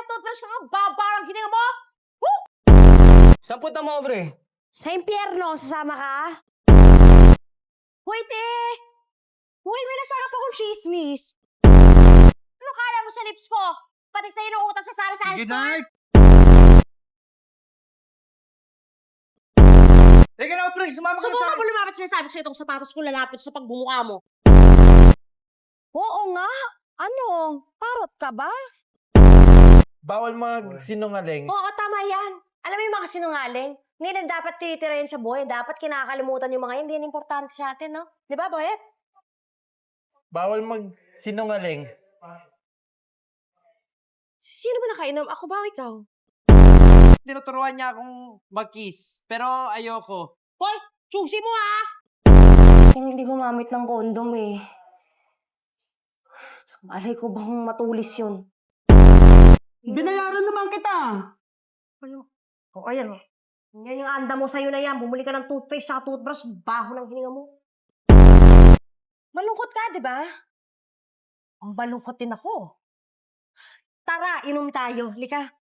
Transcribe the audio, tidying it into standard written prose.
toothbrush ka nga, babarang hininga mo! Saan punta mo, Audrey? Sa impyerno, sasama ka? Hoy, te! Hoy, may nasarap akong chismis. Ano kala mo sa lips ko? Pati sa'yo nung utas sa sari-sari Sige, store? Night! Teka lang, pre! Sumama ka na sa Subukan akin! mo lumapit sinasabi ko sa itong sapatos ko lalapit sa pagbumuka mo. Oo nga. Ano? Parot ka ba? Bawal magsinungaling. Oo, tama yan. Alam mo yung mga sinungaling? Hindi na dapat tinitira yan sa buhay. Dapat kinakalimutan yung mga yan. Hindi yan importante sa atin, no? Di ba, Boyet? Bawal magsinungaling. Sino ba nakainom? Ako ba o ikaw? Tinuturuan niya akong mag-kiss, pero ayoko. Hoy! Susi mo, ha! Hindi gumamit ng kondom, eh. Malay ko bang matulis yun? Binayaran naman kita. Ano? O, ayan, o. Yan yung anda mo sa'yo na yan. Bumuli ka ng toothpaste sa toothbrush. Baho ng hininga mo. Malungkot ka, di ba? Ang malungkot din ako. Tara, inom tayo. Lika.